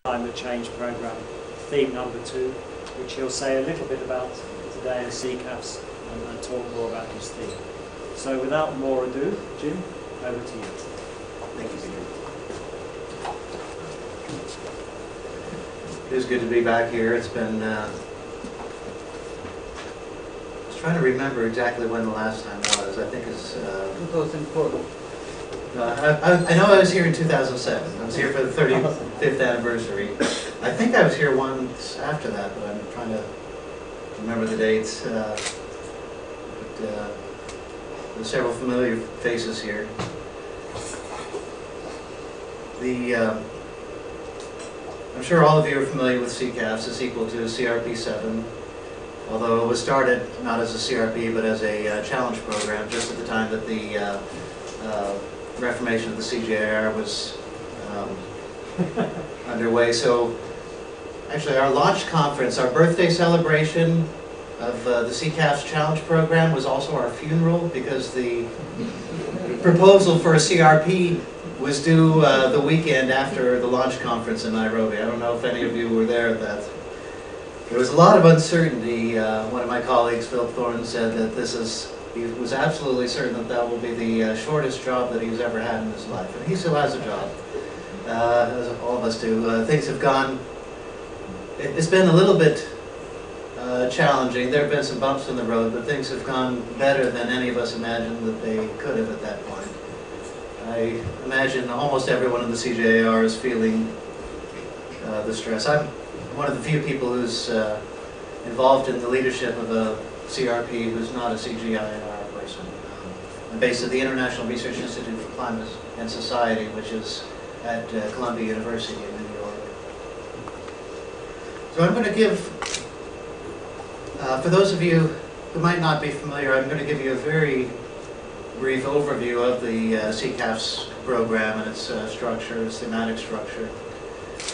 Climate Change Programme, theme number 2, which he'll say a little bit about today as CCAFS and talk more about his theme. So without more ado, Jim, over to you. Thank you, Peter. It is good to be back here. It's been, I was trying to remember exactly when the last time was. I think it's 2004. I know I was here in 2007. I was here for the 35th anniversary. I think I was here once after that, but I'm trying to remember the dates. There's several familiar faces here. I'm sure all of you are familiar with CCAFS. It's equal to CRP7, although it was started not as a CRP but as a challenge program just at the time that the reformation of the CGIAR was underway. So actually our launch conference, our birthday celebration of the CCAFS challenge program was also our funeral, because the proposal for a CRP was due the weekend after the launch conference in Nairobi. I don't know if any of you were there at that. There was a lot of uncertainty. One of my colleagues, Philip Thorne, said that he was absolutely certain that will be the shortest job that he's ever had in his life. And he still has a job, as all of us do. Things have gone, it's been a little bit challenging. There have been some bumps in the road, but things have gone better than any of us imagined that they could have at that point. I imagine almost everyone in the CGIAR is feeling the stress. I'm one of the few people who's involved in the leadership of a CRP who's not a CGIAR person. I'm based at the International Research Institute for Climate and Society, which is at Columbia University in New York. So I'm going to give, for those of you who might not be familiar, I'm going to give you a very brief overview of the CCAFS program and its structure, its thematic structure.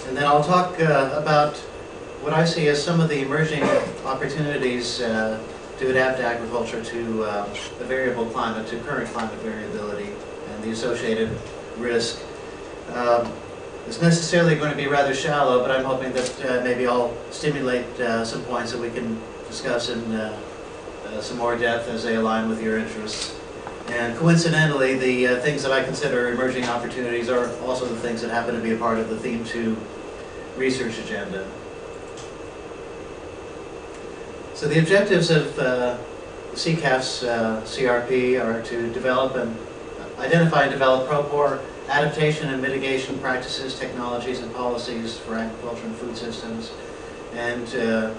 And then I'll talk about what I see as some of the emerging opportunities to adapt agriculture to the variable climate, to current climate variability and the associated risk. It's necessarily going to be rather shallow, but I'm hoping that maybe I'll stimulate some points that we can discuss in some more depth as they align with your interests. And coincidentally, the things that I consider emerging opportunities are also the things that happen to be a part of the Theme 2 research agenda. So the objectives of the CCAFS CRP are to develop and identify and develop pro-poor adaptation and mitigation practices, technologies, and policies for agriculture and food systems, and to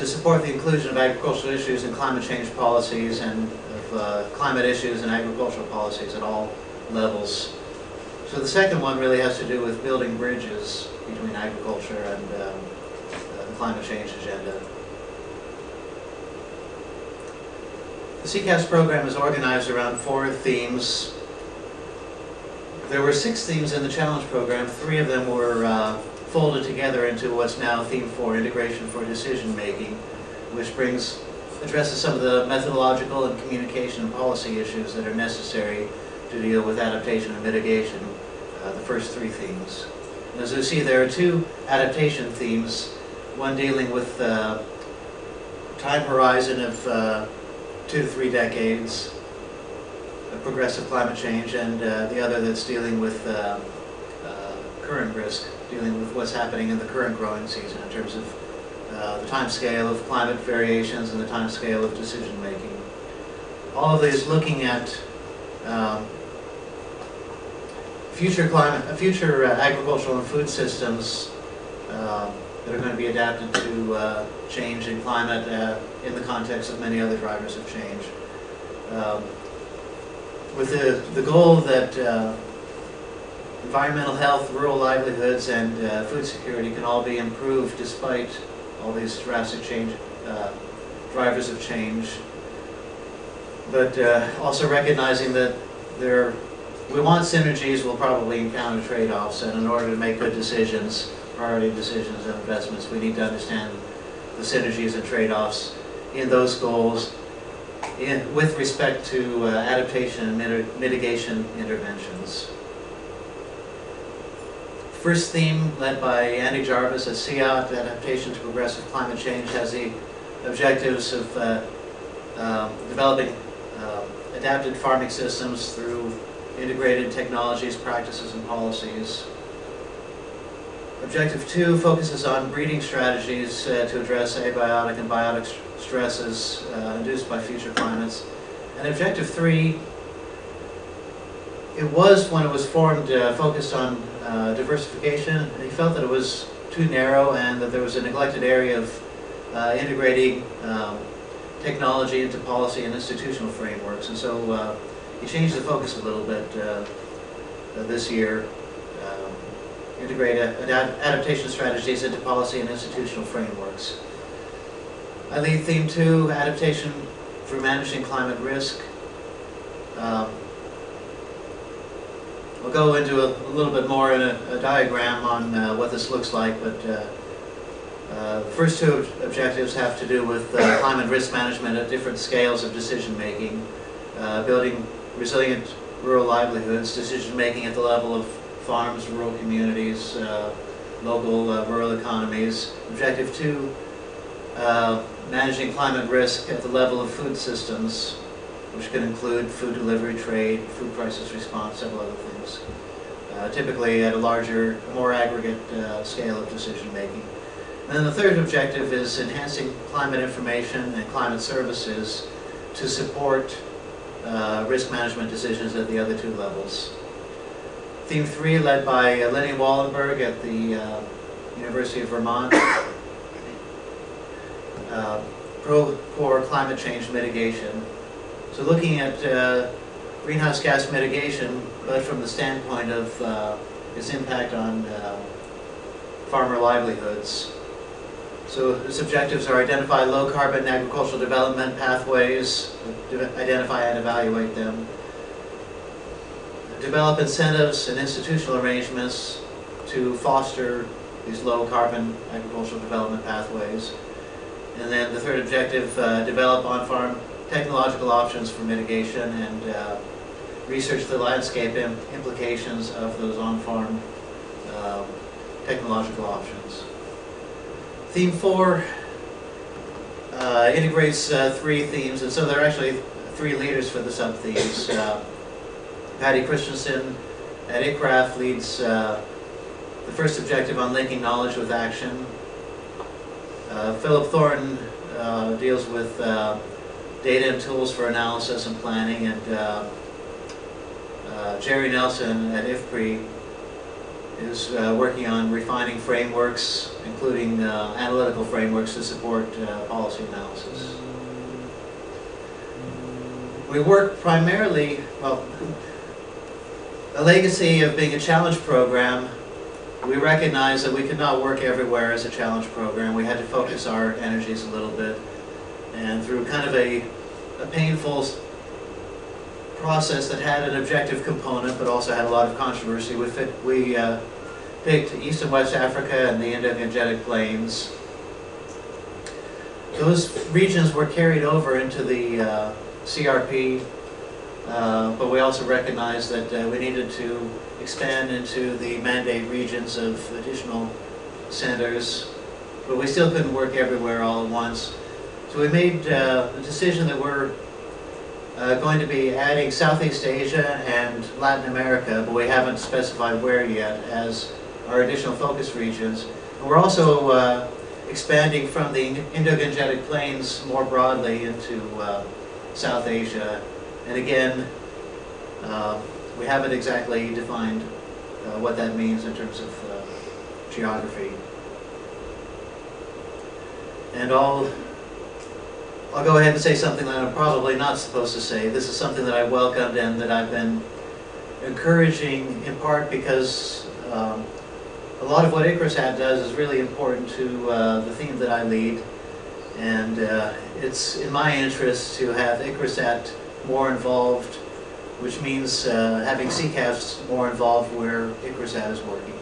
support the inclusion of agricultural issues in climate change policies and of climate issues and agricultural policies at all levels. So the second one really has to do with building bridges between agriculture and the climate change agenda. The CCAFS program is organized around 4 themes. There were 6 themes in the challenge program. 3 of them were folded together into what's now Theme 4, Integration for Decision Making, which addresses some of the methodological and communication and policy issues that are necessary to deal with adaptation and mitigation, the first 3 themes. And as you see, there are 2 adaptation themes, one dealing with time horizon of 2 to 3 decades, progressive climate change, and the other that's dealing with current risk, dealing with what's happening in the current growing season in terms of the time scale of climate variations and the time scale of decision making. All of these looking at future agricultural and food systems that are going to be adapted to change in climate in the context of many other drivers of change. With the goal that environmental health, rural livelihoods, and food security can all be improved despite all these drastic drivers of change, but also recognizing that we want synergies, we'll probably encounter trade-offs, and in order to make good decisions, priority decisions and investments, we need to understand the synergies and trade-offs in those goals with respect to adaptation and mitigation interventions. First theme, led by Andy Jarvis at CIAT, Adaptation to Progressive Climate Change, has the objectives of developing adapted farming systems through integrated technologies, practices, and policies. Objective 2 focuses on breeding strategies to address abiotic and biotic stresses induced by future climates. And Objective 3, it was, when it was formed, focused on diversification. And he felt that it was too narrow and that there was a neglected area of integrating technology into policy and institutional frameworks. And so he changed the focus a little bit this year. Integrate adaptation strategies into policy and institutional frameworks. I lead theme 2, adaptation for managing climate risk. I'll go into a little bit more in a diagram on what this looks like, but the first 2 objectives have to do with climate risk management at different scales of decision making, building resilient rural livelihoods, decision making at the level of farms, rural communities, local rural economies. Objective 2, managing climate risk at the level of food systems, which can include food delivery, trade, food crisis response, several other things. Typically at a larger, more aggregate scale of decision making. And then the third objective is enhancing climate information and climate services to support risk management decisions at the other 2 levels. Theme 3, led by Lenny Wallenberg at the University of Vermont. Pro-core climate change mitigation. So looking at greenhouse gas mitigation, but from the standpoint of its impact on farmer livelihoods. So its objectives are identify low carbon agricultural development pathways, identify and evaluate them, develop incentives and institutional arrangements to foster these low carbon agricultural development pathways. And then the third objective, develop on-farm technological options for mitigation and research the landscape implications of those on-farm technological options. Theme 4 integrates 3 themes, and so there are actually 3 leaders for the sub-themes. Patty Christensen at ICRAF leads the first objective on linking knowledge with action. Philip Thornton deals with data and tools for analysis and planning, and Jerry Nelson at IFPRI is working on refining frameworks, including analytical frameworks to support policy analysis. We work primarily, well, a legacy of being a challenge program. We recognize that we could not work everywhere as a challenge program. We had to focus our energies a little bit. And through kind of a painful process that had an objective component but also had a lot of controversy, we picked East and West Africa and the Indo-Gangetic Plains. Those regions were carried over into the CRP, but we also recognized that we needed to expand into the mandate regions of additional centers, but we still couldn't work everywhere all at once. So we made the decision that we're going to be adding Southeast Asia and Latin America, but we haven't specified where yet, as our additional focus regions. And we're also expanding from the Indo-Gangetic Plains more broadly into South Asia. And again, we haven't exactly defined what that means in terms of geography. And I'll go ahead and say something that I'm probably not supposed to say. This is something that I welcomed and that I've been encouraging, in part because a lot of what ICRISAT does is really important to the theme that I lead. And it's in my interest to have ICRISAT more involved, which means having CCAFS more involved where ICRISAT is working.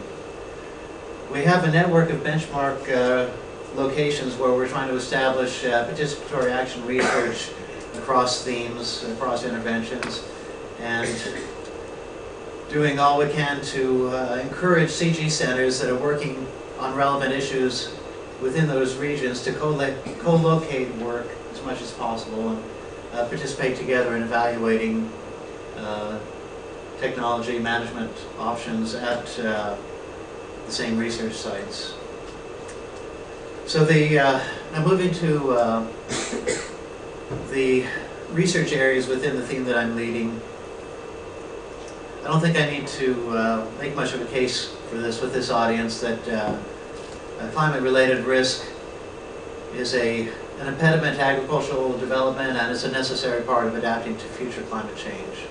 We have a network of benchmark locations where we're trying to establish participatory action research across themes, across interventions. And doing all we can to encourage CG centers that are working on relevant issues within those regions to co-locate work as much as possible and participate together in evaluating technology management options at the same research sites. So now moving to the research areas within the theme that I'm leading. I don't think I need to make much of a case for this with this audience that climate-related risk is an impediment to agricultural development and is a necessary part of adapting to future climate change.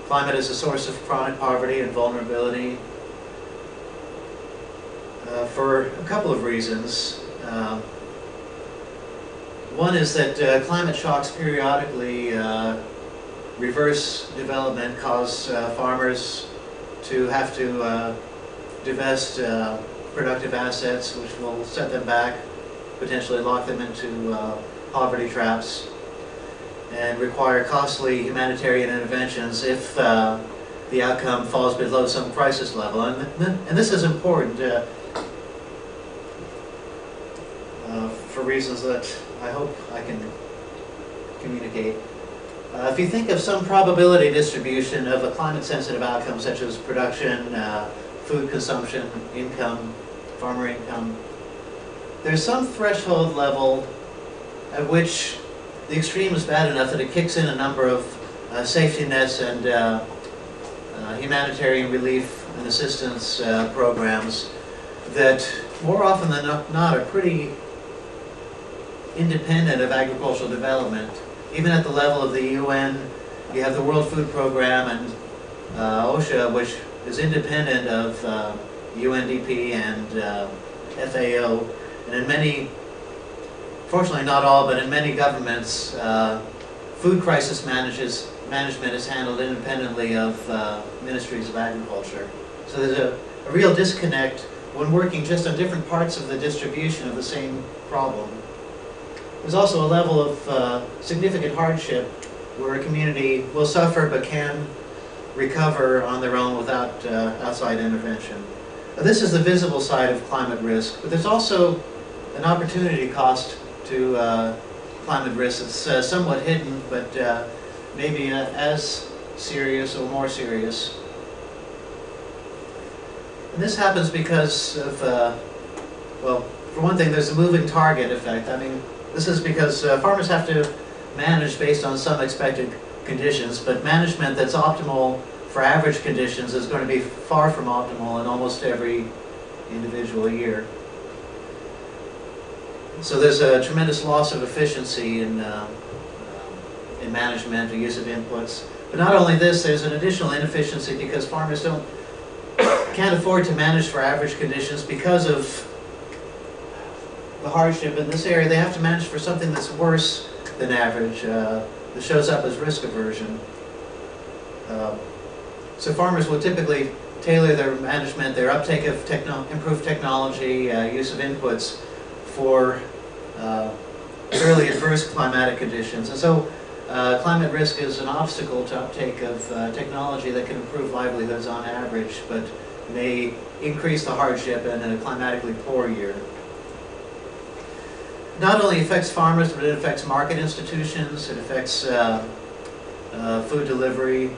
Climate is a source of chronic poverty and vulnerability for a couple of reasons. One is that climate shocks periodically reverse development, cause farmers to have to divest productive assets, which will set them back, potentially lock them into poverty traps, and require costly humanitarian interventions if the outcome falls below some crisis level. And this is important for reasons that I hope I can communicate. If you think of some probability distribution of a climate-sensitive outcome, such as production, food consumption, income, farmer income, there's some threshold level at which the extreme is bad enough that it kicks in a number of safety nets and humanitarian relief and assistance programs that more often than not are pretty independent of agricultural development. Even at the level of the UN, you have the World Food Program and OSHA, which is independent of UNDP and FAO. And in many, fortunately not all, but in many governments, food crisis management is handled independently of ministries of agriculture. So there's a real disconnect when working just on different parts of the distribution of the same problem. There's also a level of significant hardship where a community will suffer but can recover on their own without outside intervention. This is the visible side of climate risk, but there's also an opportunity cost to climate risk. It's somewhat hidden, but maybe as serious or more serious. And this happens because of, well, for one thing, there's a moving target effect. I mean, this is because farmers have to manage based on some expected conditions, but management that's optimal for average conditions is going to be far from optimal in almost every individual year. So there's a tremendous loss of efficiency in management or use of inputs. But not only this, there's an additional inefficiency because farmers can't afford to manage for average conditions because of the hardship in this area. They have to manage for something that's worse than average, that shows up as risk aversion. So farmers will typically tailor their management, their uptake of improved technology, use of inputs for fairly adverse climatic conditions. And so climate risk is an obstacle to uptake of technology that can improve livelihoods on average, but may increase the hardship in a climatically poor year. Not only affects farmers, but it affects market institutions, it affects food delivery,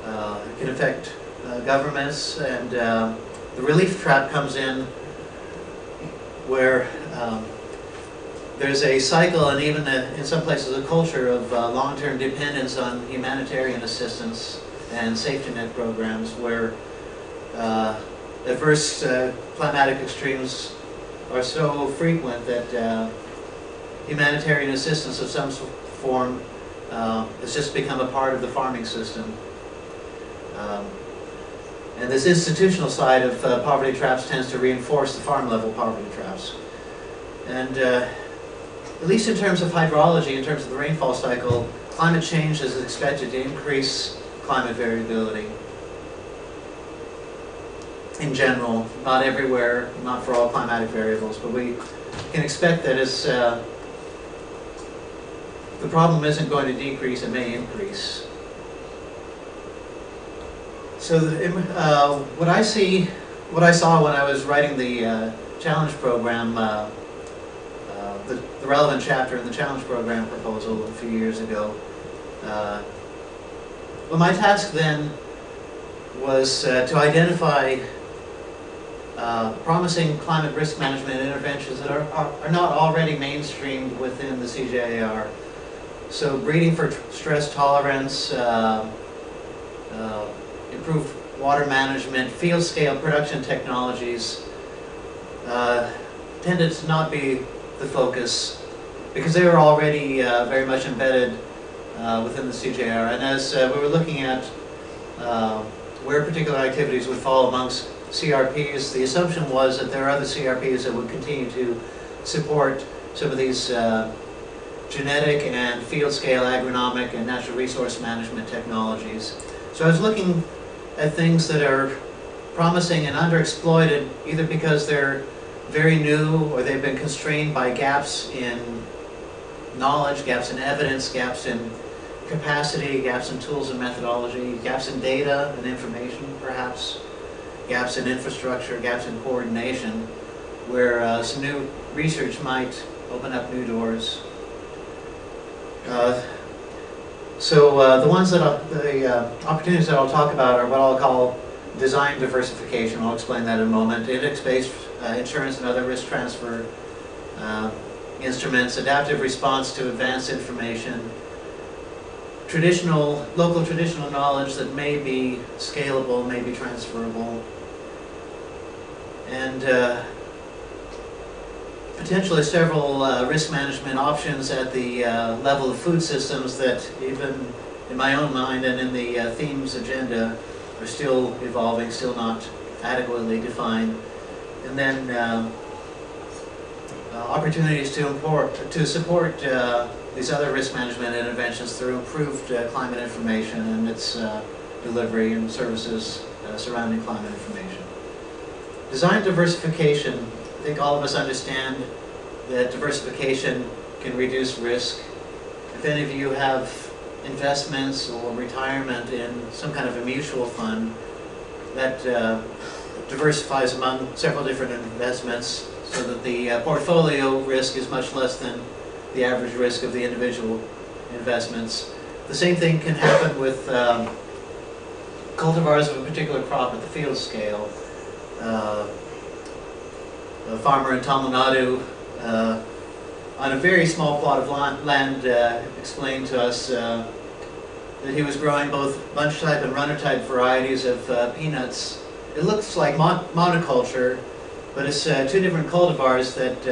it can affect governments, and the relief trap comes in where there's a cycle and even in some places a culture of long-term dependence on humanitarian assistance and safety net programs where adverse climatic extremes are so frequent that humanitarian assistance of some form has just become a part of the farming system. And this institutional side of poverty traps tends to reinforce the farm-level poverty traps. And at least in terms of hydrology, in terms of the rainfall cycle, climate change is expected to increase climate variability. In general, not everywhere, not for all climatic variables, but we can expect that as the problem isn't going to decrease, it may increase. So what I saw when I was writing the challenge program, the relevant chapter in the challenge program proposal a few years ago, well, my task then was to identify promising climate risk management interventions that are not already mainstreamed within the CJAR. So breeding for stress tolerance, improved water management, field scale production technologies tended to not be the focus because they were already very much embedded within the CJR. And as we were looking at where particular activities would fall amongst CRPs, the assumption was that there are other CRPs that would continue to support some of these genetic and field scale agronomic and natural resource management technologies. So I was looking at things that are promising and underexploited either because they're very new or they've been constrained by gaps in knowledge, gaps in evidence, gaps in capacity, gaps in tools and methodology, gaps in data and information perhaps, gaps in infrastructure, gaps in coordination, where some new research might open up new doors. So the ones that the opportunities that I'll talk about are what I'll call design diversification. I'll explain that in a moment. Index-based insurance and other risk transfer instruments, adaptive response to advanced information, local traditional knowledge that may be scalable, may be transferable, and potentially several risk management options at the level of food systems that even in my own mind and in the themes agenda are still evolving, still not adequately defined. And then opportunities to support these other risk management interventions through improved climate information and its delivery and services surrounding climate information. Design diversification. I think all of us understand that diversification can reduce risk. If any of you have investments or retirement in some kind of a mutual fund, that diversifies among several different investments so that the portfolio risk is much less than the average risk of the individual investments. The same thing can happen with cultivars of a particular crop at the field scale. A farmer in Tamil Nadu on a very small plot of land explained to us that he was growing both bunch type and runner type varieties of peanuts. It looks like monoculture, but it's two different cultivars that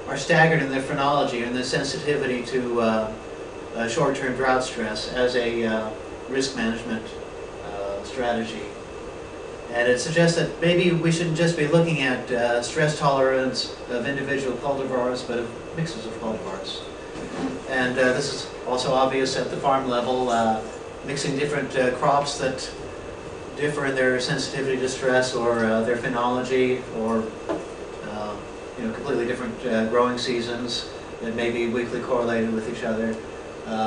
are staggered in their phenology and their sensitivity to short-term drought stress as a risk management strategy. And it suggests that maybe we shouldn't just be looking at stress tolerance of individual cultivars, but of mixes of cultivars. And this is also obvious at the farm level, mixing different crops that differ in their sensitivity to stress or their phenology, or completely different growing seasons that may be weakly correlated with each other.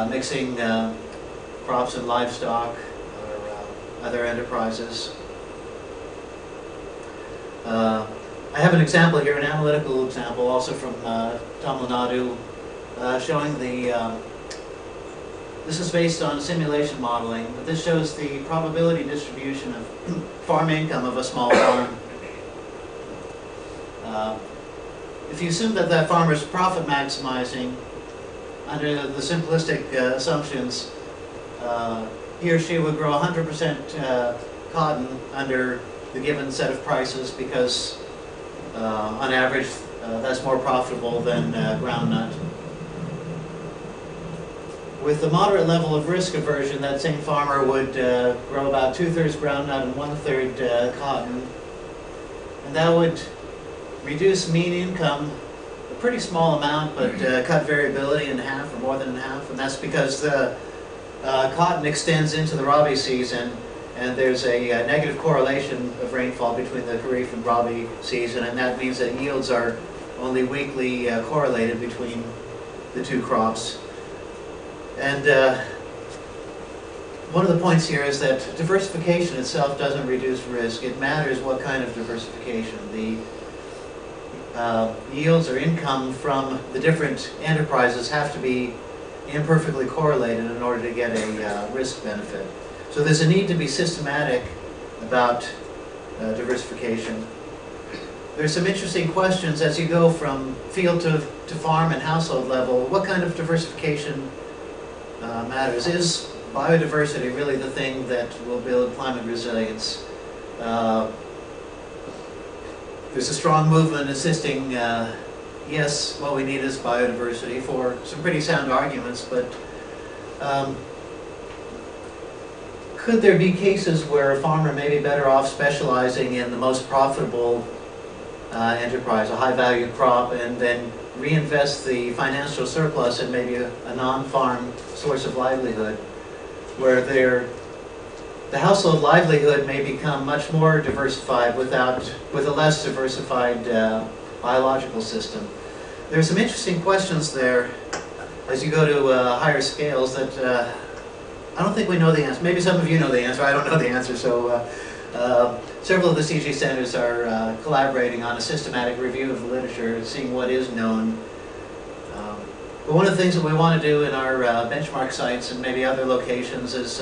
Mixing crops and livestock or other enterprises. I have an example here, an analytical example, also from Tamil Nadu, showing this is based on simulation modeling, but this shows the probability distribution of farm income of a small farm. If you assume that that farmer is profit maximizing under the simplistic assumptions, he or she would grow 100% cotton under the given set of prices because on average that's more profitable than groundnut. With a moderate level of risk aversion, that same farmer would grow about 2/3 groundnut and 1/3 cotton, and that would reduce mean income a pretty small amount, but cut variability in half or more than in half, and that's because the cotton extends into the Rabi season. And there's a negative correlation of rainfall between the Kharif and Rabi season, and that means that yields are only weakly correlated between the two crops. And one of the points here is that diversification itself doesn't reduce risk. It matters what kind of diversification. The yields or income from the different enterprises have to be imperfectly correlated in order to get a risk benefit. So there's a need to be systematic about diversification. There's some interesting questions as you go from field to farm and household level. What kind of diversification matters? Is biodiversity really the thing that will build climate resilience? There's a strong movement insisting, yes, what we need is biodiversity for some pretty sound arguments, but could there be cases where a farmer may be better off specializing in the most profitable enterprise, a high-value crop, and then reinvest the financial surplus in maybe a non-farm source of livelihood, where the household livelihood may become much more diversified with a less diversified biological system? There's some interesting questions there as you go to higher scales that I don't think we know the answer. Maybe some of you know the answer. I don't know the answer. So several of the CG centers are collaborating on a systematic review of the literature, seeing what is known. But one of the things that we want to do in our benchmark sites and maybe other locations is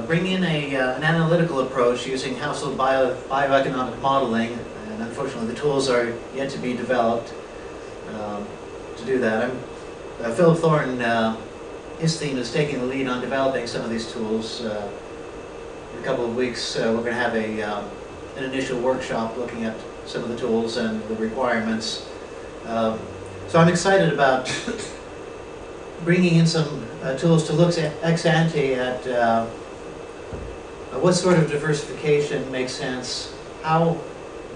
bring in an analytical approach using household bioeconomic modeling. And unfortunately, the tools are yet to be developed to do that. Philip Thornton, his team is taking the lead on developing some of these tools. In a couple of weeks, we're going to have an initial workshop looking at some of the tools and the requirements. So I'm excited about bringing in some tools to look ex ante at what sort of diversification makes sense, how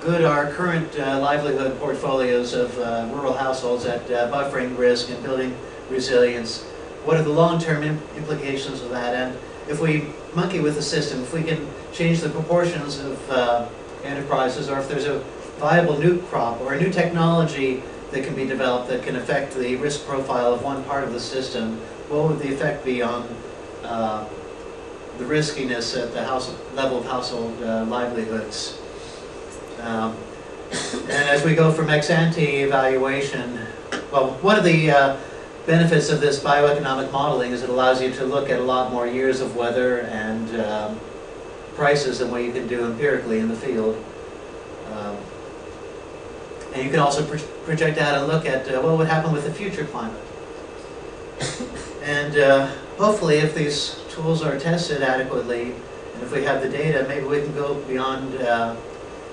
good are current livelihood portfolios of rural households at buffering risk and building resilience, what are the long-term implications of that, and if we monkey with the system, if we can change the proportions of enterprises, or if there's a viable new crop or a new technology that can be developed that can affect the risk profile of one part of the system, what would the effect be on the riskiness at the level of household livelihoods? And as we go from ex-ante evaluation, well, one of the benefits of this bioeconomic modeling is it allows you to look at a lot more years of weather and prices than what you can do empirically in the field. And you can also project out and look at what would happen with the future climate. And hopefully, if these tools are tested adequately, and if we have the data, maybe we can go beyond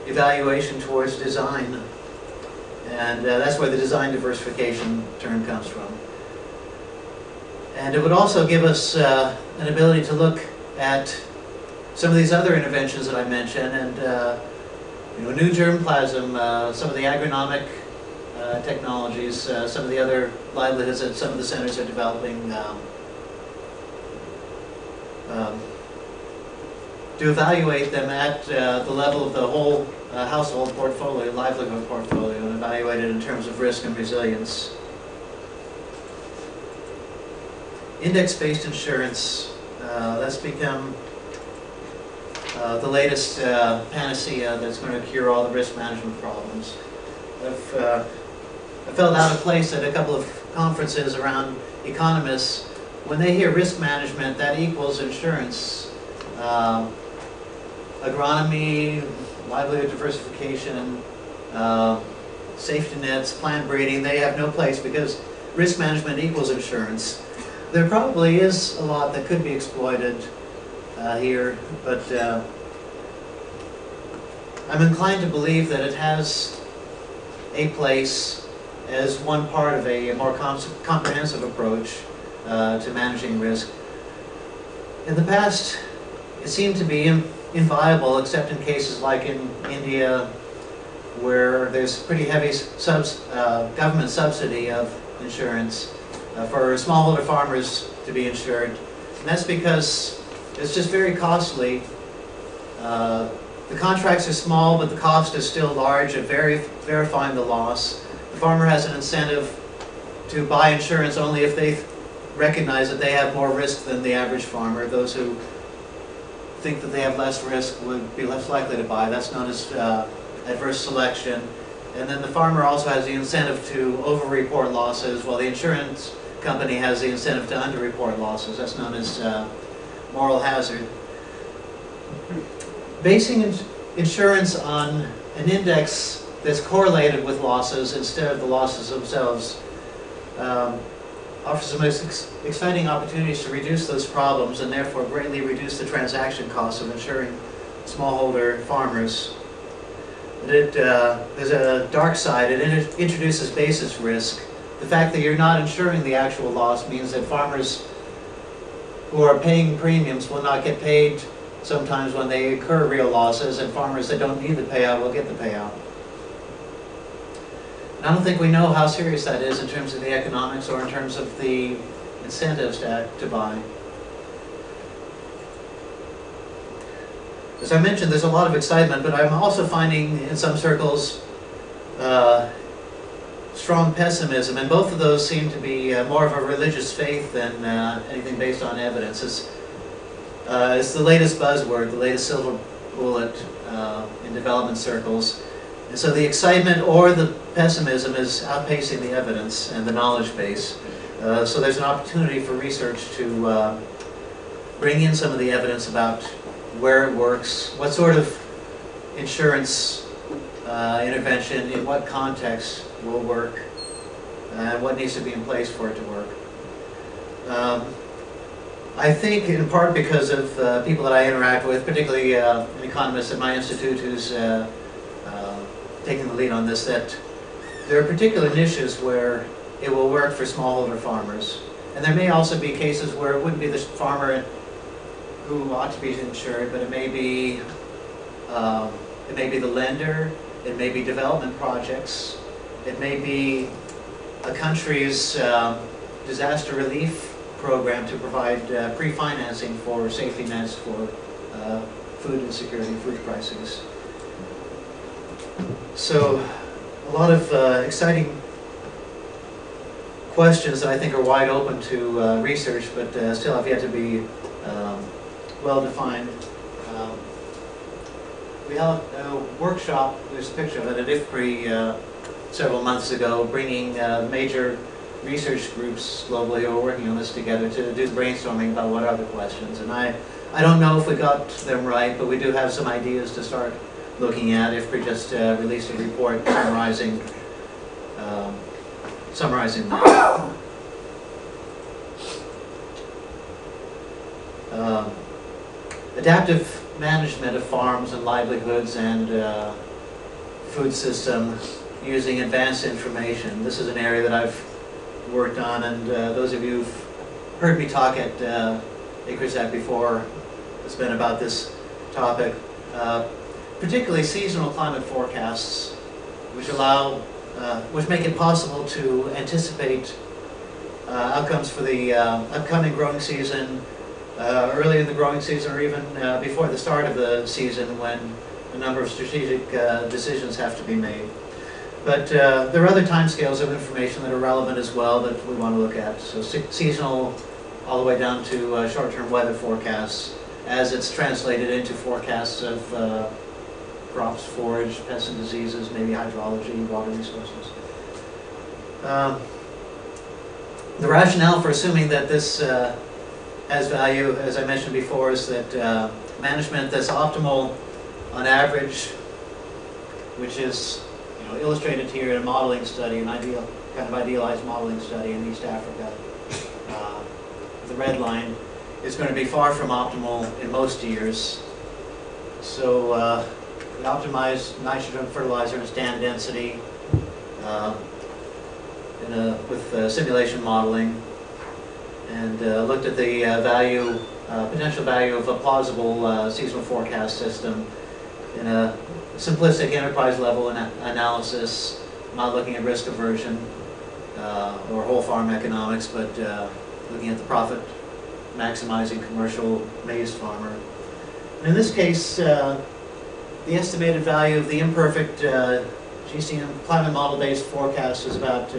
evaluation towards design. And that's where the design diversification term comes from. And it would also give us an ability to look at some of these other interventions that I mentioned, and new germplasm, some of the agronomic technologies, some of the other livelihoods that some of the centers are developing, to evaluate them at the level of the whole household portfolio, livelihood portfolio, and evaluate it in terms of risk and resilience. Index-based insurance, that's become the latest panacea that's going to cure all the risk management problems. I felt out of place at a couple of conferences around economists. When they hear risk management, that equals insurance. Agronomy, livelihood diversification, safety nets, plant breeding, they have no place because risk management equals insurance. There probably is a lot that could be exploited here, but I'm inclined to believe that it has a place as one part of a more comprehensive approach to managing risk. In the past, it seemed to be inviable, except in cases like in India, where there's pretty heavy government subsidy of insurance for smallholder farmers to be insured. And that's because it's just very costly. The contracts are small, but the cost is still large at verifying the loss. The farmer has an incentive to buy insurance only if they recognize that they have more risk than the average farmer. Those who think that they have less risk would be less likely to buy. That's known as adverse selection. And then the farmer also has the incentive to over-report losses, while the insurance company has the incentive to under-report losses. That's known as moral hazard. Basing insurance on an index that's correlated with losses instead of the losses themselves offers some exciting opportunities to reduce those problems and therefore greatly reduce the transaction costs of insuring smallholder farmers. There's a dark side. It introduces basis risk. The fact that you're not insuring the actual loss means that farmers who are paying premiums will not get paid sometimes when they incur real losses, and farmers that don't need the payout will get the payout. And I don't think we know how serious that is in terms of the economics or in terms of the incentives to buy. As I mentioned, there's a lot of excitement, but I'm also finding in some circles strong pessimism, and both of those seem to be more of a religious faith than anything based on evidence. It's the latest buzzword, the latest silver bullet in development circles. And so the excitement or the pessimism is outpacing the evidence and the knowledge base. So there's an opportunity for research to bring in some of the evidence about where it works, what sort of insurance intervention, in what context will work, and what needs to be in place for it to work. I think in part because of people that I interact with, particularly an economist at my institute who's taking the lead on this, that there are particular niches where it will work for smallholder farmers. And there may also be cases where it wouldn't be the farmer who ought to be insured, but it may be the lender, it may be development projects, it may be a country's disaster relief program to provide pre-financing for safety nets for food insecurity, food crises. So a lot of exciting questions that I think are wide open to research, but still have yet to be well defined. We held a workshop, there's a picture of it, at IFPRI several months ago, bringing major research groups globally who are working on this together to do brainstorming about what are the questions. And I don't know if we got them right, but we do have some ideas to start looking at. IFPRI just released a report summarizing adaptive management of farms and livelihoods and food system using advanced information. This is an area that I've worked on, and those of you who've heard me talk at ICRISAC before, it's been about this topic. Particularly seasonal climate forecasts, which make it possible to anticipate outcomes for the upcoming growing season, early in the growing season, or even before the start of the season, when a number of strategic decisions have to be made. But there are other timescales of information that are relevant as well that we want to look at. So seasonal, all the way down to short-term weather forecasts, as it's translated into forecasts of crops, forage, pests and diseases, maybe hydrology, water resources. The rationale for assuming that this has value, as I mentioned before, is that management that's optimal on average, which is illustrated here in a modeling study, an idealized modeling study in East Africa. The red line is going to be far from optimal in most years. So we optimized nitrogen fertilizer and stand density with simulation modeling, and looked at the potential value of a plausible seasonal forecast system in a simplistic enterprise level analysis, not looking at risk aversion or whole farm economics, but looking at the profit maximizing commercial maize farmer. And in this case, the estimated value of the imperfect GCM climate model based forecast is about,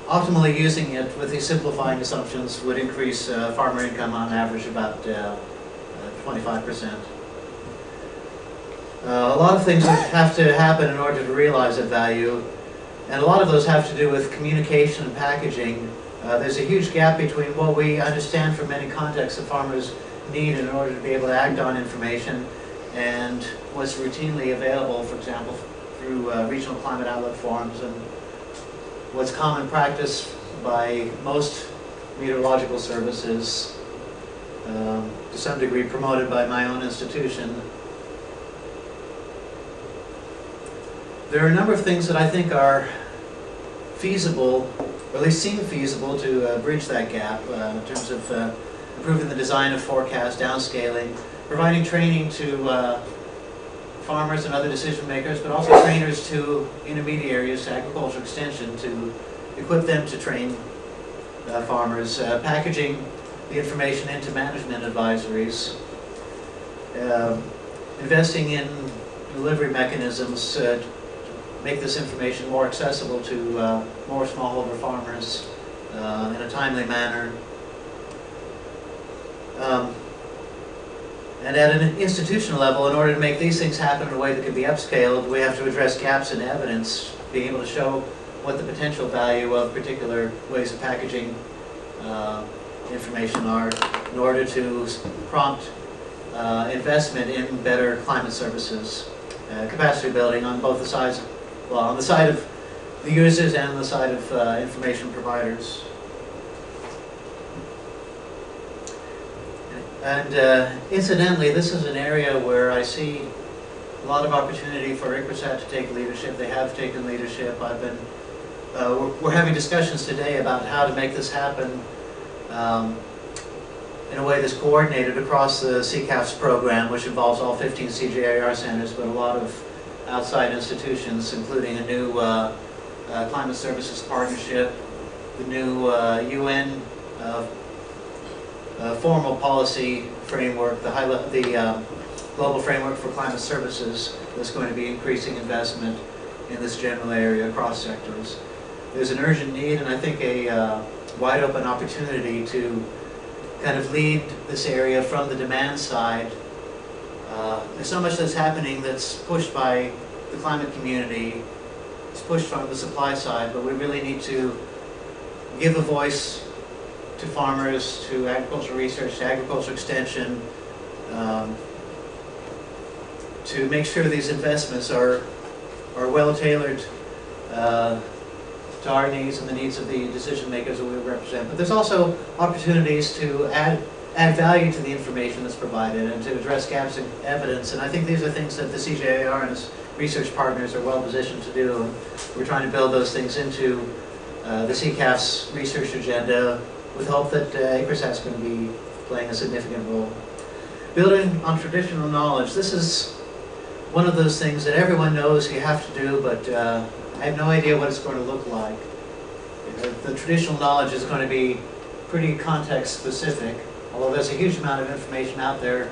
optimally using it with these simplifying assumptions would increase farmer income on average about 25%. A lot of things would have to happen in order to realize that value, and a lot of those have to do with communication and packaging. There's a huge gap between what we understand from many contexts that farmers need in order to be able to act on information and what's routinely available, for example, through regional climate outlook forums, and what's common practice by most meteorological services, to some degree promoted by my own institution. There are a number of things that I think are feasible, or at least seem feasible, to bridge that gap in terms of improving the design of forecasts, downscaling, providing training to farmers and other decision makers, but also trainers to intermediaries, to agricultural extension, to equip them to train farmers, packaging the information into management advisories, investing in delivery mechanisms to make this information more accessible to more smallholder farmers in a timely manner. And at an institutional level, in order to make these things happen in a way that can be upscaled, we have to address gaps in evidence, being able to show what the potential value of particular ways of packaging information are in order to prompt investment in better climate services, capacity building on both the sides, well, on the side of the users and on the side of information providers. And incidentally, this is an area where I see a lot of opportunity for ICRISAT to take leadership. They have taken leadership. We're having discussions today about how to make this happen in a way that's coordinated across the CCAFS program, which involves all 15 CGIAR centers, but a lot of outside institutions, including a new climate services partnership, the new UN formal policy framework, the global framework for climate services that's going to be increasing investment in this general area across sectors. There's an urgent need, and I think a wide open opportunity to kind of lead this area from the demand side. There's so much that's happening that's pushed by the climate community. It's pushed from the supply side, but we really need to give a voice to farmers, to agricultural research, to agricultural extension, to make sure these investments are well tailored to our needs and the needs of the decision makers that we represent. But there's also opportunities to add value to the information that's provided and to address gaps in evidence. And I think these are things that the CGIAR and its research partners are well positioned to do. And we're trying to build those things into the CCAFS research agenda, with hope that ICRISAT's going to be playing a significant role. Building on traditional knowledge. This is one of those things that everyone knows you have to do, but I have no idea what it's going to look like. The traditional knowledge is going to be pretty context specific, although there's a huge amount of information out there,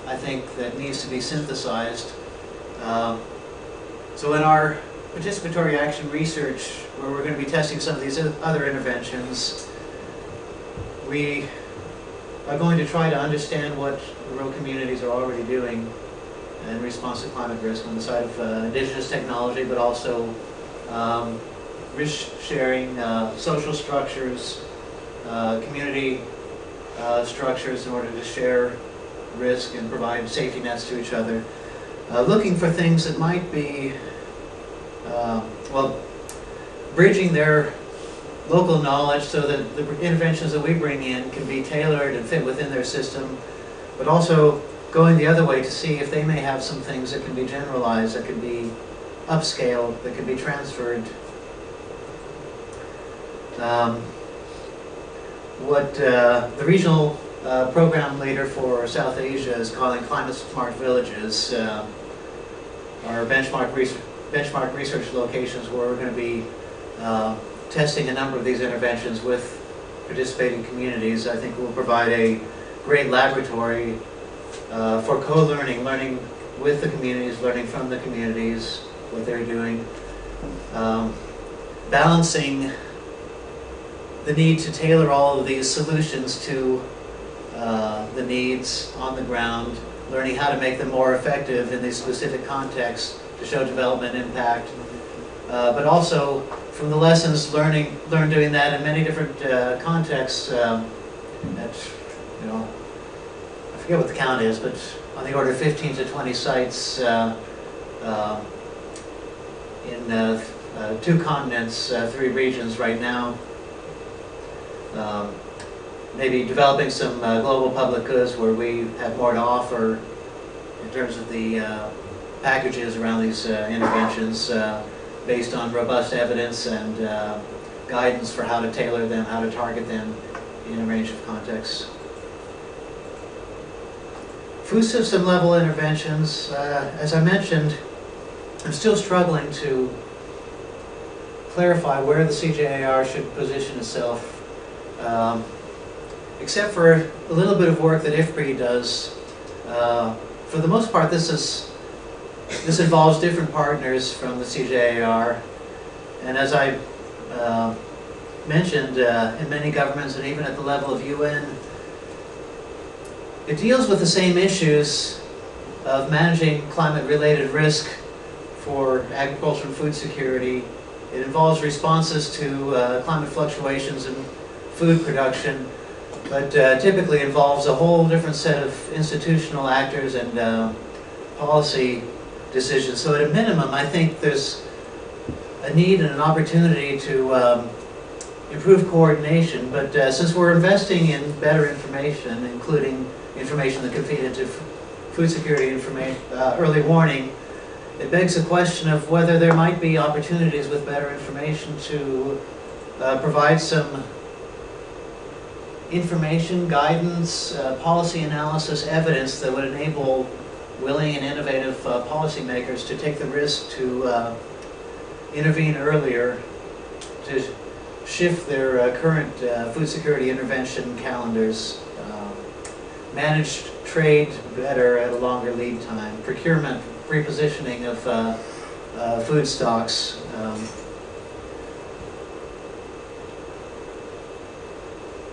I think, that needs to be synthesized. So in our participatory action research, where we're going to be testing some of these other interventions, we are going to try to understand what the rural communities are already doing in response to climate risk on the side of indigenous technology, but also risk sharing, social structures, community structures in order to share risk and provide safety nets to each other. Looking for things that might be, well, bridging their local knowledge so that the interventions that we bring in can be tailored and fit within their system, but also going the other way to see if they may have some things that can be generalized, that can be upscaled, that can be transferred. What the regional program leader for South Asia is calling climate smart villages are benchmark research locations where we're going to be testing a number of these interventions with participating communities. I think will provide a great laboratory for co-learning, learning with the communities, learning from the communities, what they're doing. Balancing the need to tailor all of these solutions to the needs on the ground, learning how to make them more effective in these specific contexts to show development impact, but also from the lessons learned doing that in many different contexts. I forget what the count is, but on the order of 15 to 20 sites in 2 continents, 3 regions right now. Maybe developing some global public goods where we have more to offer in terms of the packages around these interventions based on robust evidence and guidance for how to tailor them, how to target them in a range of contexts. Food system level interventions, as I mentioned, I'm still struggling to clarify where the CCAFS should position itself. Except for a little bit of work that IFPRI does. For the most part, this involves different partners from the CCAFS, and as I mentioned, in many governments and even at the level of UN, it deals with the same issues of managing climate-related risk for agriculture and food security. It involves responses to climate fluctuations in food production, but typically involves a whole different set of institutional actors and policy decisions. So at a minimum, I think there's a need and an opportunity to improve coordination, but since we're investing in better information, including information that can feed into food security information, early warning, it begs the question of whether there might be opportunities with better information to provide some information, guidance, policy analysis, evidence that would enable willing and innovative policymakers to take the risk to intervene earlier, to shift their current food security intervention calendars, manage trade better at a longer lead time, procurement, repositioning of food stocks,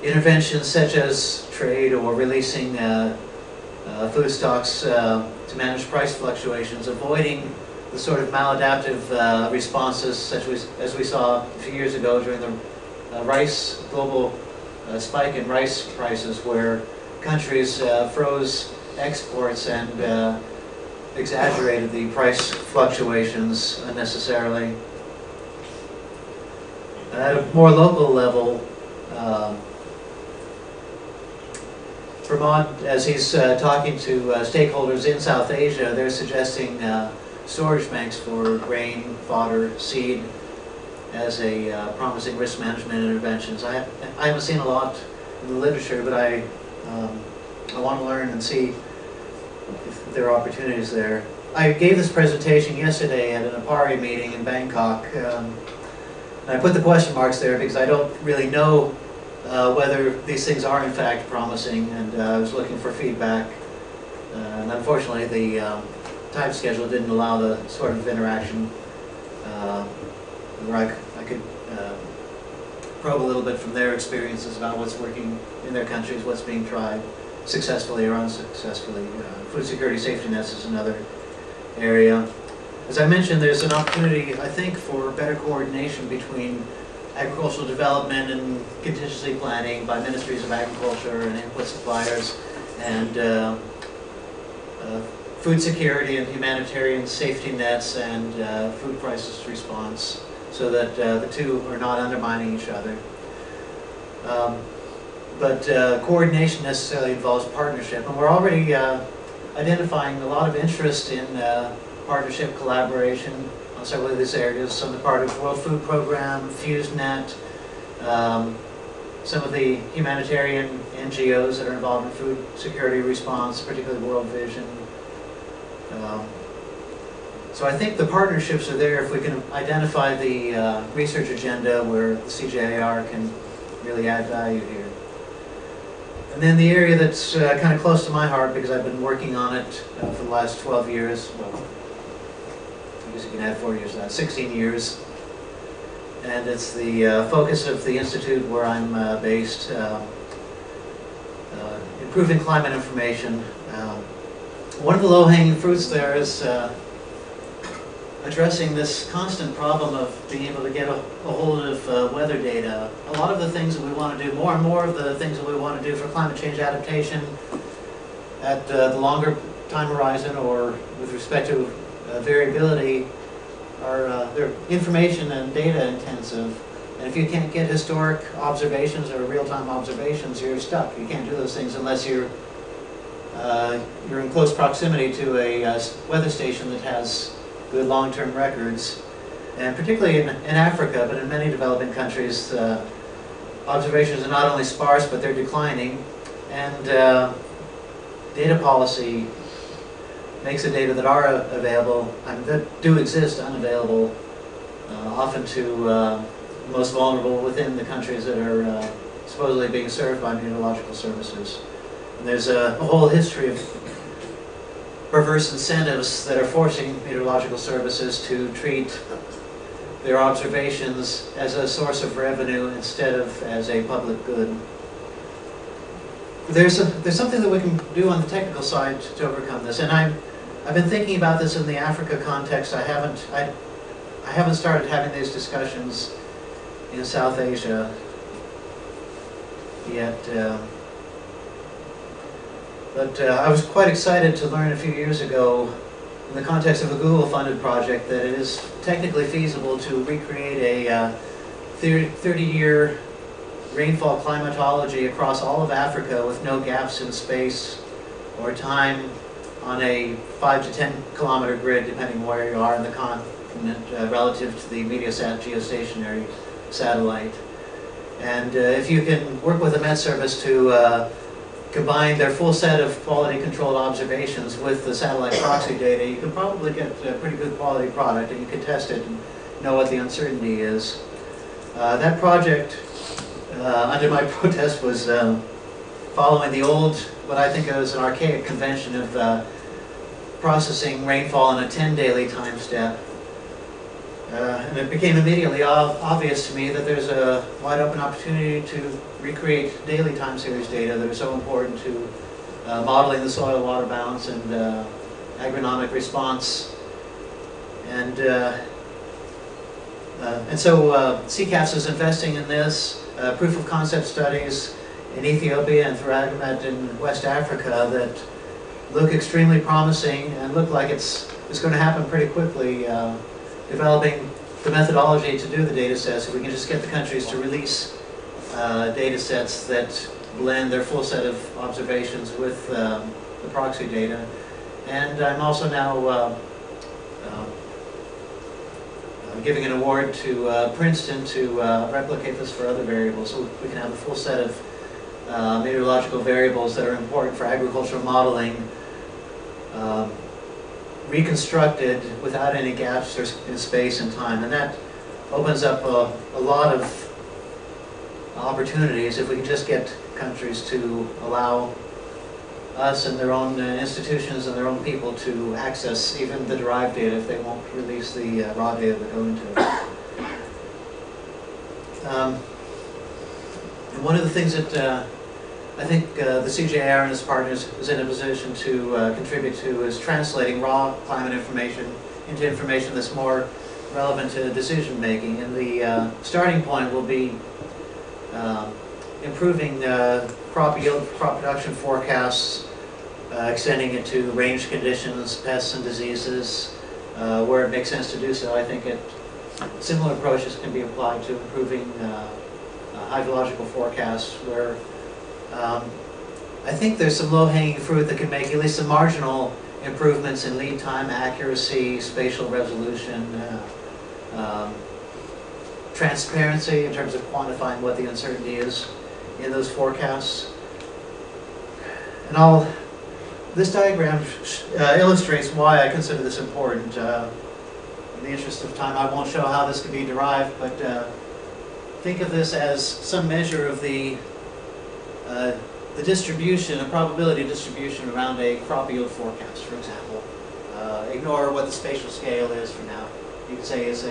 interventions such as trade or releasing food stocks to manage price fluctuations, avoiding the sort of maladaptive responses such as we saw a few years ago during the rice global spike in rice prices, where countries froze exports and exaggerated the price fluctuations unnecessarily. At a more local level, Vermont, as he's talking to stakeholders in South Asia, they're suggesting storage banks for grain, fodder, seed as a promising risk management interventions. I haven't seen a lot in the literature, but I want to learn and see if there are opportunities there. I gave this presentation yesterday at an APARI meeting in Bangkok. And I put the question marks there because I don't really know whether these things are in fact promising, and I was looking for feedback. And unfortunately the time schedule didn't allow the sort of interaction where I could probe a little bit from their experiences about what's working in their countries, what's being tried successfully or unsuccessfully. Food security safety nets is another area. As I mentioned, there's an opportunity, I think, for better coordination between agricultural development and contingency planning by ministries of agriculture and input suppliers, and food security and humanitarian safety nets and food crisis response, so that the two are not undermining each other. But coordination necessarily involves partnership, and we're already identifying a lot of interest in partnership collaboration on several of these areas. On the part of World Food Program, FuseNet, some of the humanitarian NGOs that are involved in food security response, particularly World Vision. So I think the partnerships are there if we can identify the research agenda where the CCAFS can really add value here. And then the area that's kind of close to my heart, because I've been working on it for the last 12 years, well, I guess you can add 4 years to that, 16 years, and it's the focus of the institute where I'm based, improving climate information. One of the low-hanging fruits there is addressing this constant problem of being able to get a hold of weather data. A lot of the things that we want to do, more and more of the things that we want to do for climate change adaptation at the longer time horizon or with respect to variability are they're information and data intensive. And if you can't get historic observations or real-time observations, you're stuck. You can't do those things unless you're in close proximity to a weather station that has good long-term records. And particularly in Africa, but in many developing countries, observations are not only sparse, but they're declining. And data policy makes the data that are available, that do exist, unavailable, often to the most vulnerable within the countries that are supposedly being served by meteorological services. And there's a whole history of perverse incentives that are forcing meteorological services to treat their observations as a source of revenue instead of as a public good. There's something that we can do on the technical side to overcome this, and I've been thinking about this in the Africa context. I haven't started having these discussions in South Asia yet. But I was quite excited to learn a few years ago, in the context of a Google-funded project, that it is technically feasible to recreate a 30-year rainfall climatology across all of Africa with no gaps in space or time on a 5 to 10 kilometer grid, depending where you are in the continent, relative to the Mediasat geostationary satellite. And if you can work with the Met Service to combine their full set of quality controlled observations with the satellite proxy data, you can probably get a pretty good quality product, and you can test it and know what the uncertainty is. That project, under my protest, was following the old, what I think of as an archaic convention of processing rainfall in a 10 daily time step. And it became immediately obvious to me that there's a wide open opportunity to recreate daily time series data that are so important to modeling the soil-water balance and agronomic response. And so CCAFS is investing in this, proof of concept studies in Ethiopia and Thragomet in West Africa that look extremely promising and look like it's going to happen pretty quickly. Developing the methodology to do the data sets, if we can just get the countries to release data sets that blend their full set of observations with the proxy data. And I'm also now giving an award to Princeton to replicate this for other variables, so we can have a full set of meteorological variables that are important for agricultural modeling reconstructed without any gaps in space and time. And that opens up a lot of opportunities if we can just get countries to allow us and their own institutions and their own people to access even the derived data if they won't release the raw data that go into it. And one of the things that I think the CJR and its partners is in a position to contribute to is translating raw climate information into information that's more relevant to decision making. And the starting point will be improving crop yield, crop production forecasts, extending it to range conditions, pests and diseases, where it makes sense to do so. I think similar approaches can be applied to improving hydrological forecasts, where I think there's some low-hanging fruit that can make at least some marginal improvements in lead time, accuracy, spatial resolution, transparency in terms of quantifying what the uncertainty is in those forecasts. And this diagram illustrates why I consider this important. In the interest of time, I won't show how this can be derived, but think of this as some measure of the distribution, a probability distribution around a crop yield forecast, for example. Ignore what the spatial scale is for now. You could say is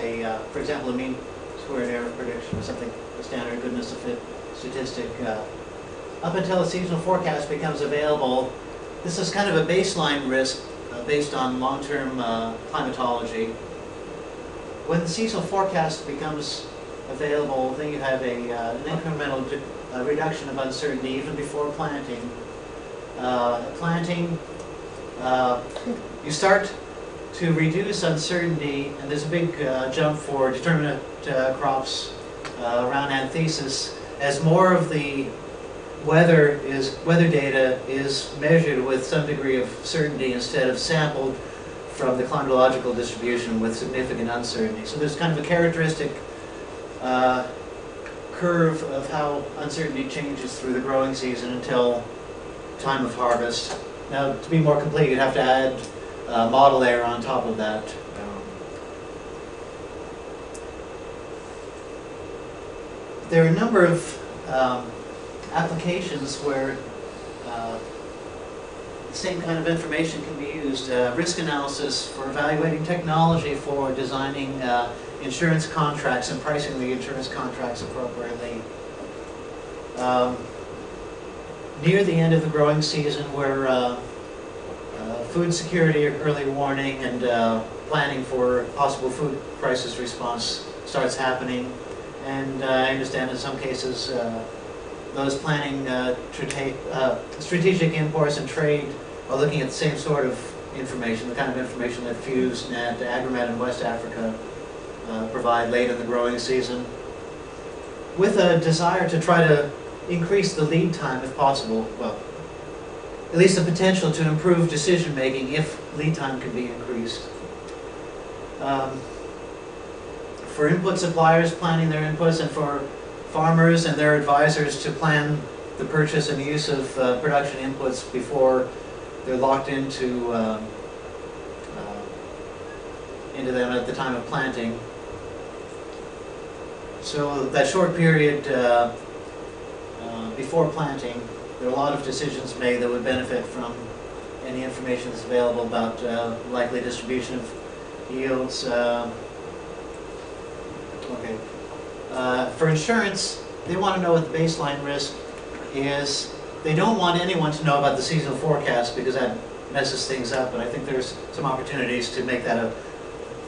for example, a mean squared error prediction, or something, the standard goodness of fit statistic. Up until a seasonal forecast becomes available, this is kind of a baseline risk based on long-term climatology. When the seasonal forecast becomes available, then you have an incremental reduction of uncertainty even before planting. You start to reduce uncertainty, and there's a big jump for determinate crops around anthesis as more of the weather data is measured with some degree of certainty instead of sampled from the climatological distribution with significant uncertainty. So there's kind of a characteristic curve of how uncertainty changes through the growing season until time of harvest. Now, to be more complete, you'd have to add model error on top of that. There are a number of applications where the same kind of information can be used. Risk analysis for evaluating technology for designing insurance contracts and pricing the insurance contracts appropriately. Near the end of the growing season, where food security, early warning, and planning for possible food crisis response starts happening. And I understand in some cases those planning strategic imports and trade are looking at the same sort of information, the kind of information that FEWS, NET, Agromet, and West Africa provide late in the growing season, with a desire to try to increase the lead time if possible. Well, at least the potential to improve decision making if lead time can be increased. For input suppliers planning their inputs, and for farmers and their advisors to plan the purchase and use of production inputs before they're locked into them at the time of planting. So that short period before planting, there are a lot of decisions made that would benefit from any information that's available about likely distribution of yields. For insurance, they want to know what the baseline risk is. They don't want anyone to know about the seasonal forecast because that messes things up, but I think there's some opportunities to make that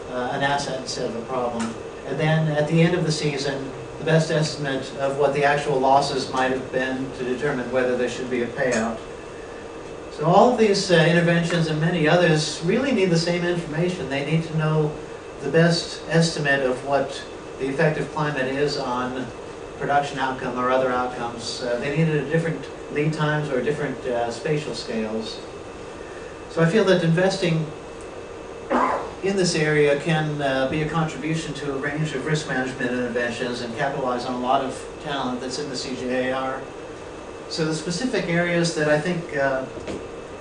an asset instead of a problem. And then at the end of the season, the best estimate of what the actual losses might have been to determine whether there should be a payout. So all of these interventions and many others really need the same information. They need to know the best estimate of what the effective climate is on production outcome or other outcomes. They need it at different lead times or different spatial scales. So I feel that investing in this area can be a contribution to a range of risk management interventions and capitalize on a lot of talent that's in the CGAR. So the specific areas that I think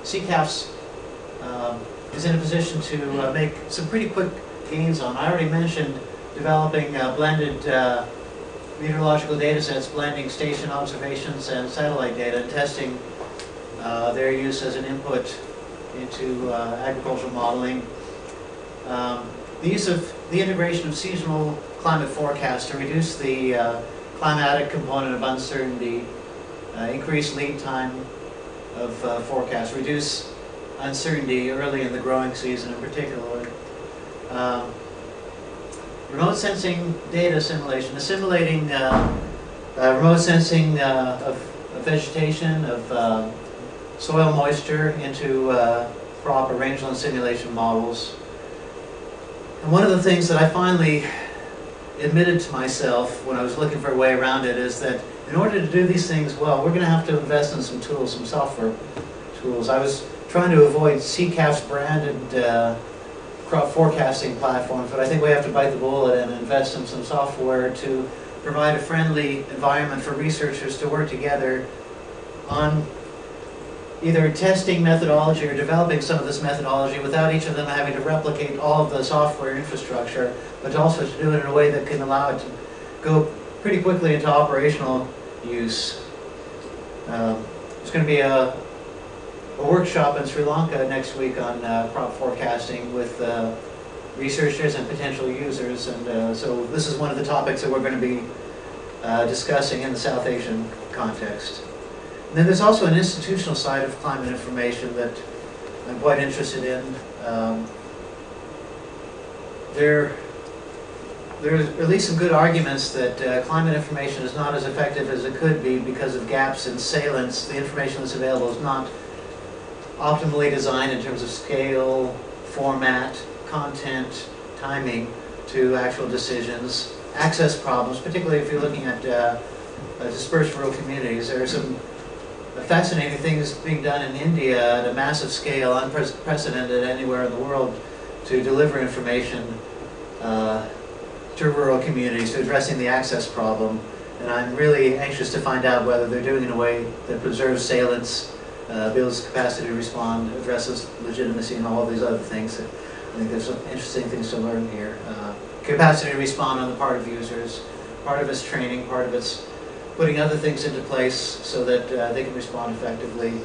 CCAFS is in a position to make some pretty quick gains on. I already mentioned developing blended meteorological data sets, blending station observations and satellite data, and testing their use as an input into agricultural modeling. The use of the integration of seasonal climate forecasts to reduce the climatic component of uncertainty, increase lead time of forecasts, reduce uncertainty early in the growing season in particular. Remote sensing data assimilation, assimilating remote sensing of vegetation, of soil moisture into crop or rangeland simulation models. And one of the things that I finally admitted to myself when I was looking for a way around it is that in order to do these things well, we're going to have to invest in some tools, some software tools. I was trying to avoid CCAFS branded crop forecasting platforms, but I think we have to bite the bullet and invest in some software to provide a friendly environment for researchers to work together on either testing methodology or developing some of this methodology without each of them having to replicate all of the software infrastructure, but also to do it in a way that can allow it to go pretty quickly into operational use. There's going to be a workshop in Sri Lanka next week on crop forecasting with researchers and potential users. And so this is one of the topics that we're going to be discussing in the South Asian context. And then there's also an institutional side of climate information that I'm quite interested in. There's at least some good arguments that climate information is not as effective as it could be because of gaps in salience. The information that's available is not optimally designed in terms of scale, format, content, timing to actual decisions, access problems, particularly if you're looking at dispersed rural communities. There are some fascinating things being done in India at a massive scale, unprecedented anywhere in the world, to deliver information to rural communities, to addressing the access problem. And I'm really anxious to find out whether they're doing it in a way that preserves salience, builds capacity to respond, addresses legitimacy, and all of these other things. I think there's some interesting things to learn here. Capacity to respond on the part of users. Part of it's training, part of it's putting other things into place so that they can respond effectively.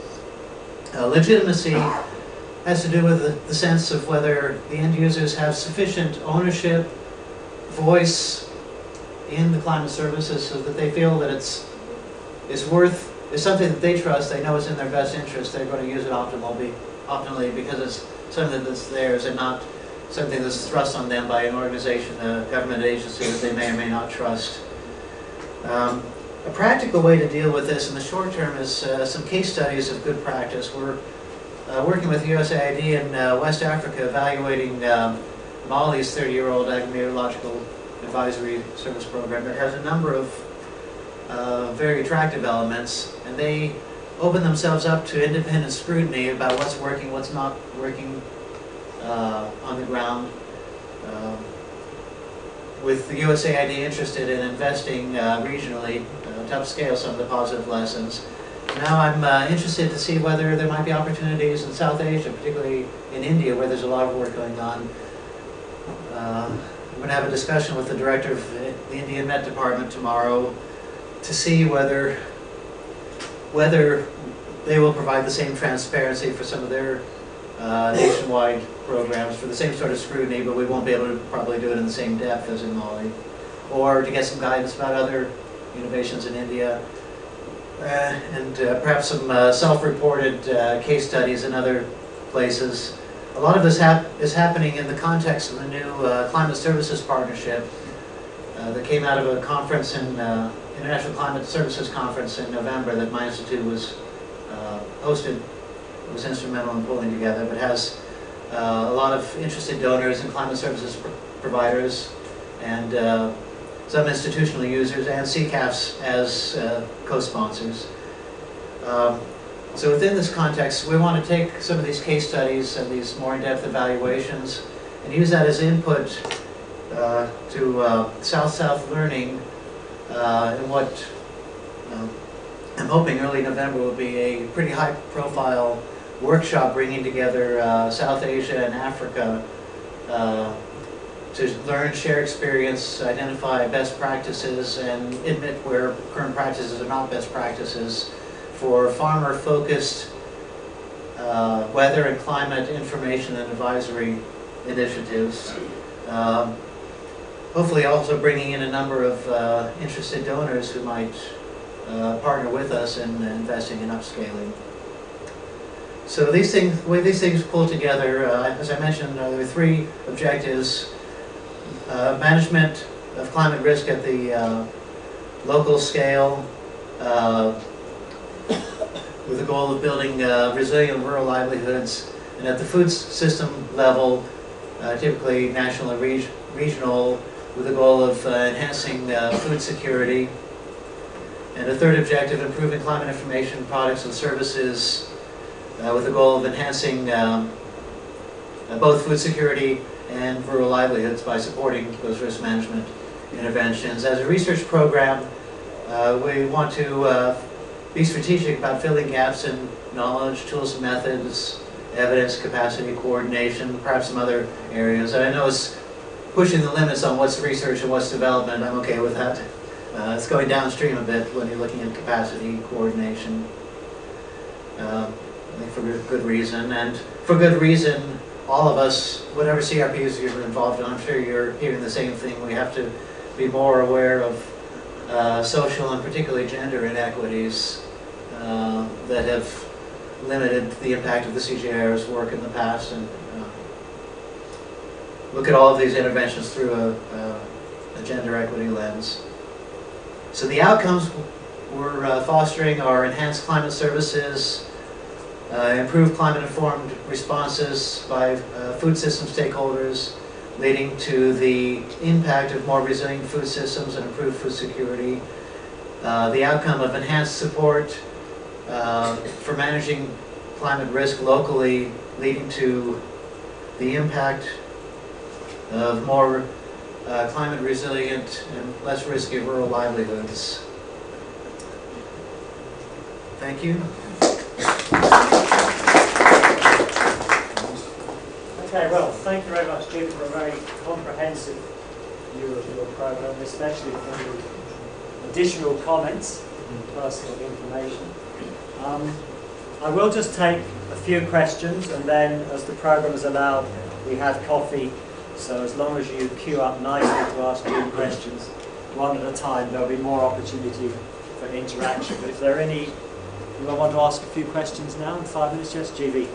Legitimacy has to do with the sense of whether the end users have sufficient ownership, voice in the climate services so that they feel that it's something that they trust, they know it's in their best interest, they're going to use it optimally because it's something that's theirs and not something that's thrust on them by an organization, a government agency that they may or may not trust. A practical way to deal with this in the short term is some case studies of good practice. We're working with USAID in West Africa evaluating Mali's 30-year-old meteorological advisory service program. It has a number of very attractive elements, and they open themselves up to independent scrutiny about what's working, what's not working on the ground. With the USAID interested in investing regionally to upscale some of the positive lessons. Now I'm interested to see whether there might be opportunities in South Asia, particularly in India, where there's a lot of work going on. I'm going to have a discussion with the director of the Indian Met Department tomorrow to see whether they will provide the same transparency for some of their nationwide programs for the same sort of scrutiny, but we won't be able to probably do it in the same depth as in Mali. Or to get some guidance about other innovations in India, and perhaps some self-reported case studies in other places. A lot of this is happening in the context of the new Climate Services Partnership that came out of a conference in International Climate Services Conference in November that my institute was was instrumental in pulling together, but has a lot of interested donors and climate services providers, and some institutional users, and CCAFS as co-sponsors. So within this context, we want to take some of these case studies and these more in-depth evaluations and use that as input to South-South learning in what I'm hoping early November will be a pretty high-profile workshop bringing together South Asia and Africa to learn, share experience, identify best practices, and admit where current practices are not best practices for farmer-focused weather and climate information and advisory initiatives. Hopefully also bringing in a number of interested donors who might partner with us in investing in upscaling. So these things, the way these things pull together, as I mentioned, there are three objectives. Management of climate risk at the local scale, with the goal of building resilient rural livelihoods, and at the food system level, typically national and regional, with the goal of enhancing food security. And a third objective, improving climate information products and services, with the goal of enhancing both food security and rural livelihoods by supporting those risk management interventions. As a research program, we want to be strategic about filling gaps in knowledge, tools and methods, evidence, capacity, coordination, perhaps some other areas. And I know it's pushing the limits on what's research and what's development. I'm okay with that. It's going downstream a bit when you're looking at capacity, coordination. I think for good reason, and for good reason, all of us, whatever CRPs you're involved in, I'm sure you're hearing the same thing. We have to be more aware of social and particularly gender inequities that have limited the impact of the CGIAR's work in the past, and look at all of these interventions through a gender equity lens. So the outcomes we're fostering are enhanced climate services, improved climate-informed responses by food system stakeholders, leading to the impact of more resilient food systems and improved food security. The outcome of enhanced support for managing climate risk locally, leading to the impact of more climate resilient and less risky rural livelihoods. Thank you. Okay, well, thank you very much, Jim, for a very comprehensive view of your program, especially for the additional comments and personal information. I will just take a few questions, and then, as the program has allowed, we had coffee. So as long as you queue up nicely to ask Jim questions, one at a time, there'll be more opportunity for interaction. But if there are any, you want to ask a few questions now in 5 minutes? Yes, GB.